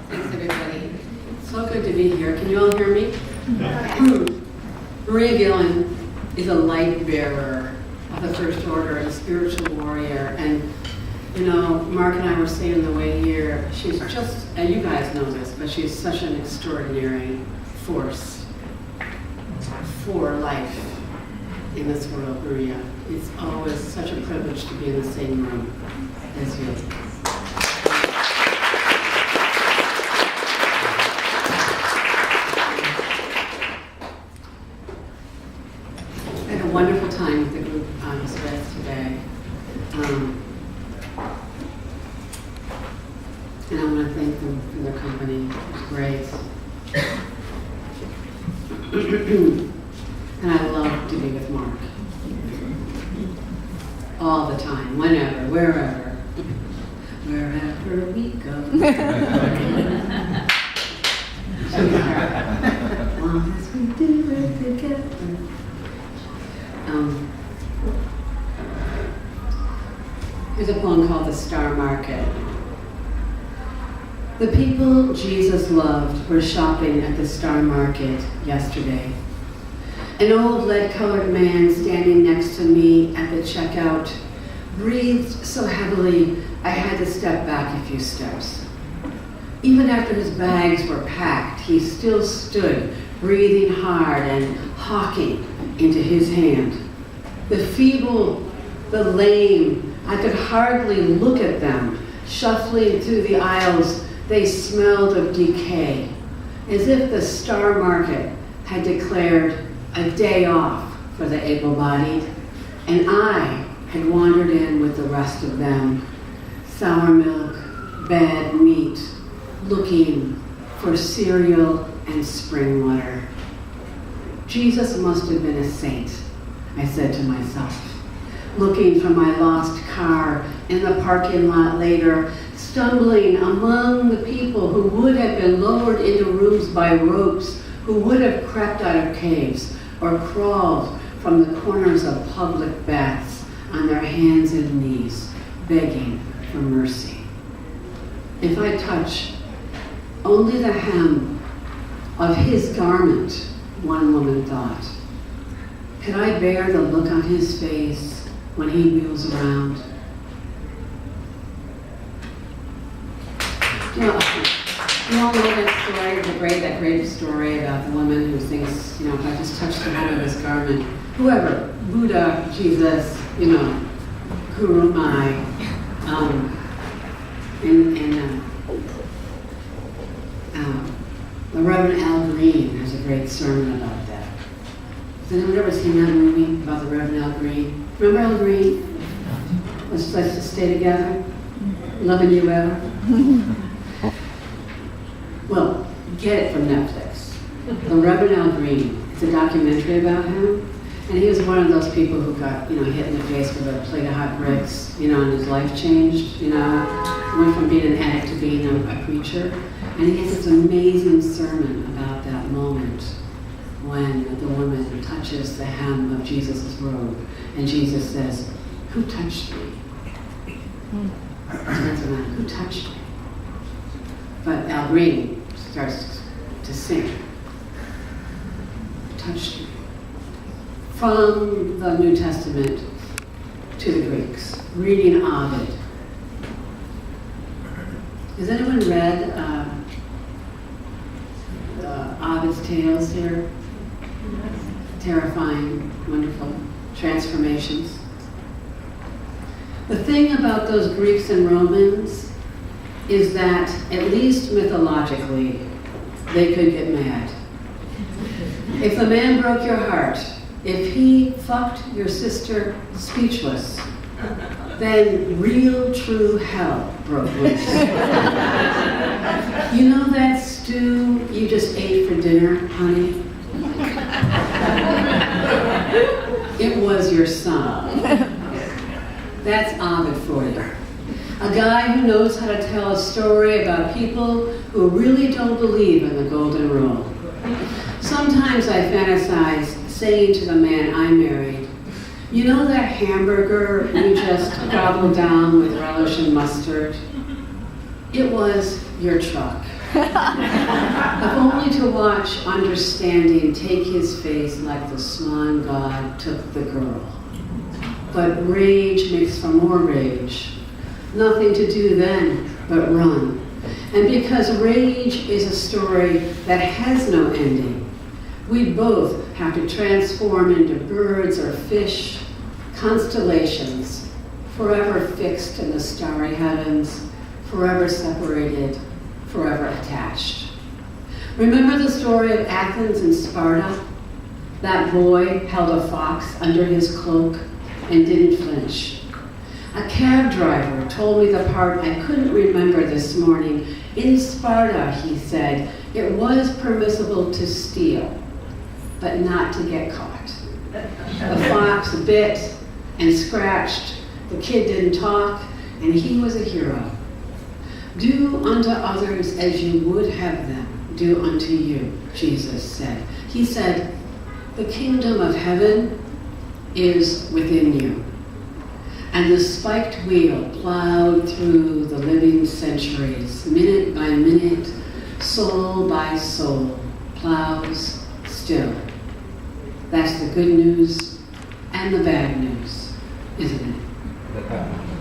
Thanks, everybody. So good to be here. Can you all hear me? Maria Gillen is a light bearer of the First Order and a spiritual warrior. And, you know, Mark and I were saying on the way here, she's just, and you guys know this, but she's such an extraordinary force for life in this world, Maria. It's always such a privilege to be in the same room as you. I had a wonderful time with the group I was with today. And I want to thank them for their company. It was great. And I love to be with Mark. All the time, whenever, wherever. Wherever we go. As long as we do it together. Here's a poem called The Star Market. The people Jesus loved were shopping at the Star Market yesterday. An old lead-colored man standing next to me at the checkout breathed so heavily I had to step back a few steps. Even after his bags were packed, he still stood, breathing hard and hawking into his hand. The feeble, the lame, I could hardly look at them. Shuffling through the aisles, they smelled of decay, as if the Star Market had declared a day off for the able-bodied, and I had wandered in with the rest of them. Sour milk, bad meat, looking for cereal and spring water. Jesus must have been a saint, I said to myself, looking for my lost car in the parking lot later, stumbling among the people who would have been lowered into rooms by ropes, who would have crept out of caves or crawled from the corners of public baths on their hands and knees, begging for mercy. If I touch only the hem of his garment, one woman thought, could I bear the look on his face when he wheels around? You all know that story, that great story about the woman who thinks, you know, if I just touch the hem of his garment, whoever, Buddha, Jesus, you know, who am I? The Reverend Al Green has a great sermon about that. Has anyone ever seen that movie about the Reverend Al Green? Remember Al Green? Let's just stay together. Loving you ever. Well, get it from Netflix. The Reverend Al Green. It's a documentary about him. And he was one of those people who got, you know, hit in the face with a plate of hot bricks, you know, and his life changed, you know. Went from being an addict to being a preacher. And he has this amazing sermon about that moment when the woman touches the hem of Jesus' robe. And Jesus says, who touched me? Turns around, who touched me? But Al Green starts to sing. Who touched me? From the New Testament to the Greeks, reading Ovid. Has anyone read Ovid's tales here? Terrifying, wonderful transformations. The thing about those Greeks and Romans is that, at least mythologically, they could get mad. If the man broke your heart, if he fucked your sister speechless, then real true hell broke loose. You know that stew you just ate for dinner, honey? It was your son. That's Ovid for you. A guy who knows how to tell a story about people who really don't believe in the golden rule. Sometimes I fantasize saying to the man I married, you know that hamburger you just gobbled down with relish and mustard? It was your truck. If only to watch understanding take his face like the swan god took the girl. But rage makes for more rage. Nothing to do then but run. And because rage is a story that has no ending, we both have to transform into birds or fish, constellations, forever fixed in the starry heavens, forever separated, forever attached. Remember the story of Athens and Sparta? That boy held a fox under his cloak and didn't flinch. A cab driver told me the part I couldn't remember this morning. In Sparta, he said, it was permissible to steal, but not to get caught. The fox bit and scratched. The kid didn't talk, and he was a hero. Do unto others as you would have them do unto you, Jesus said. He said, the kingdom of heaven is within you. And the spiked wheel plowed through the living centuries, minute by minute, soul by soul, plows still. That's the good news and the bad news, isn't it?